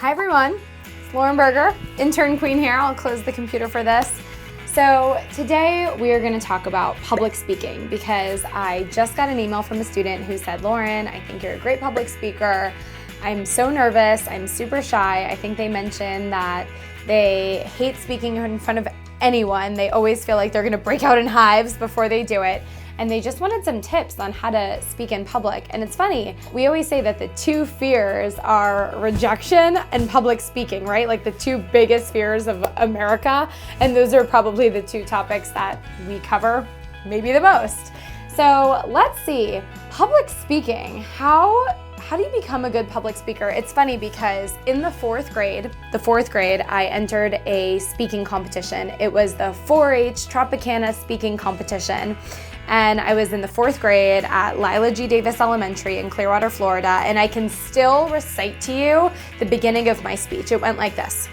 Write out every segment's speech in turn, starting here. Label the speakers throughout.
Speaker 1: Hi everyone, it's Lauren Berger, intern queen here. I'll close the computer for this. So today we are going to talk about public speaking because I just got an email from a student who said, Lauren, I think you're a great public speaker. I'm so nervous, I'm super shy. I think they mentioned that they hate speaking in front of anyone. They always feel like they're going to break out in hives before they do it. And they just wanted some tips on how to speak in public. And it's funny, we always say that the two fears are rejection and public speaking, right? Like the two biggest fears of America. And those are probably the two topics that we cover maybe the most. So let's see, public speaking, how do you become a good public speaker? It's funny because in the fourth grade, I entered a speaking competition. It was the 4-H Tropicana speaking competition. And I was in the fourth grade at Lila G. Davis Elementary in Clearwater, Florida. And I can still recite to you the beginning of my speech. It went like this.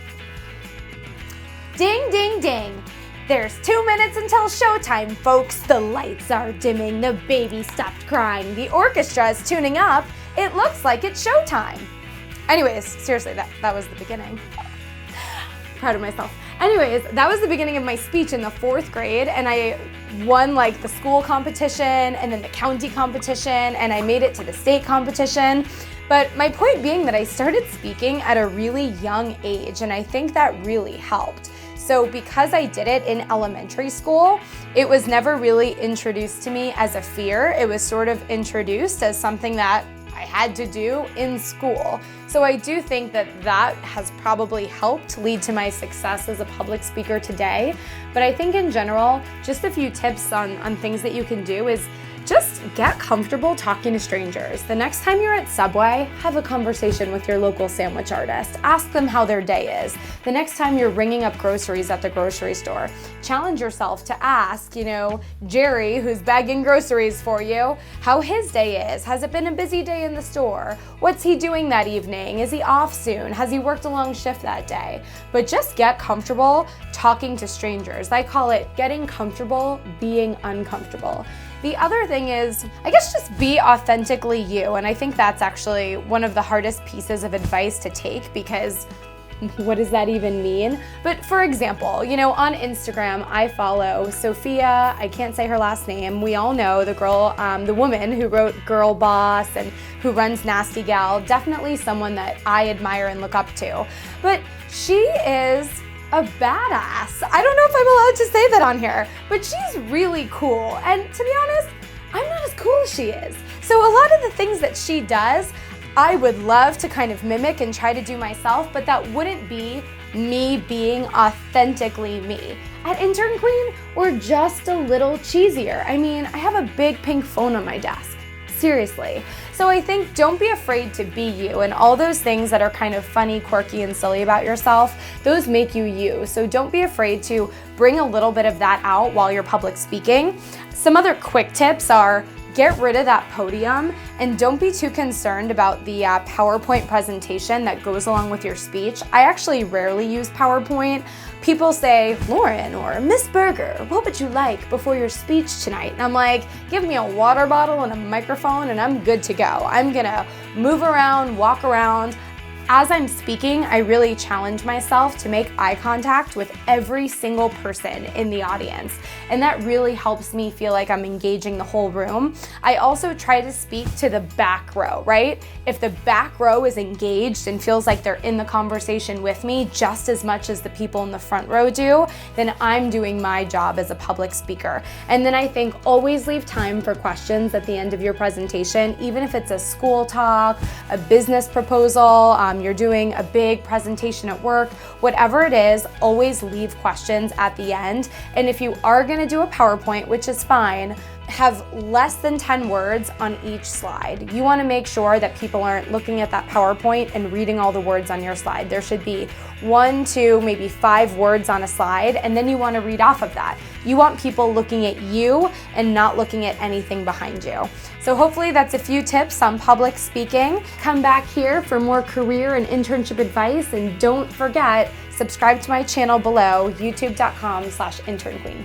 Speaker 1: Ding, ding, ding. There's 2 minutes until showtime, folks. The lights are dimming. The baby stopped crying. The orchestra is tuning up. It looks like it's showtime. Anyways, seriously, that was the beginning. Proud of myself. Anyways, that was the beginning of my speech in the fourth grade, and I won like the school competition and then the county competition, and I made it to the state competition. But my point being that I started speaking at a really young age, and I think that really helped. So because I did it in elementary school, it was never really introduced to me as a fear. It was sort of introduced as something that I had to do in school. So I do think that that has probably helped lead to my success as a public speaker today. But I think in general, just a few tips on things that you can do is just get comfortable talking to strangers. The next time you're at Subway, have a conversation with your local sandwich artist. Ask them how their day is. The next time you're ringing up groceries at the grocery store, challenge yourself to ask, Jerry, who's bagging groceries for you, how his day is. Has it been a busy day in the store? What's he doing that evening? Is he off soon? Has he worked a long shift that day? But just get comfortable talking to strangers. I call it getting comfortable being uncomfortable. The other thing is, I guess just be authentically you. And I think that's actually one of the hardest pieces of advice to take because what does that even mean? But for example, on Instagram, I follow Sophia, I can't say her last name. We all know the girl, the woman who wrote Girl Boss and who runs Nasty Gal, definitely someone that I admire and look up to. But she is a badass. I don't know if I'm allowed to say that on here, but she's really cool. And to be honest, I'm not as cool as she is. So a lot of the things that she does, I would love to kind of mimic and try to do myself, but that wouldn't be me being authentically me. At Intern Queen, we're just a little cheesier. I mean, I have a big pink phone on my desk. Seriously. So I think don't be afraid to be you, and all those things that are kind of funny, quirky, and silly about yourself, those make you you. So don't be afraid to bring a little bit of that out while you're public speaking. Some other quick tips are get rid of that podium and don't be too concerned about the PowerPoint presentation that goes along with your speech. I actually rarely use PowerPoint. People say, Lauren or Miss Berger, what would you like before your speech tonight? And I'm like, give me a water bottle and a microphone and I'm good to go. I'm gonna move around, walk around. As I'm speaking, I really challenge myself to make eye contact with every single person in the audience. And that really helps me feel like I'm engaging the whole room. I also try to speak to the back row, right? If the back row is engaged and feels like they're in the conversation with me just as much as the people in the front row do, then I'm doing my job as a public speaker. And then I think always leave time for questions at the end of your presentation, even if it's a school talk, a business proposal, you're doing a big presentation at work, whatever it is, always leave questions at the end. And if you are gonna do a PowerPoint, which is fine, have less than 10 words on each slide. You wanna make sure that people aren't looking at that PowerPoint and reading all the words on your slide. There should be 1, 2, maybe 5 words on a slide, and then you wanna read off of that. You want people looking at you and not looking at anything behind you. So hopefully that's a few tips on public speaking. Come back here for more career and internship advice, and don't forget, subscribe to my channel below, youtube.com/internqueen.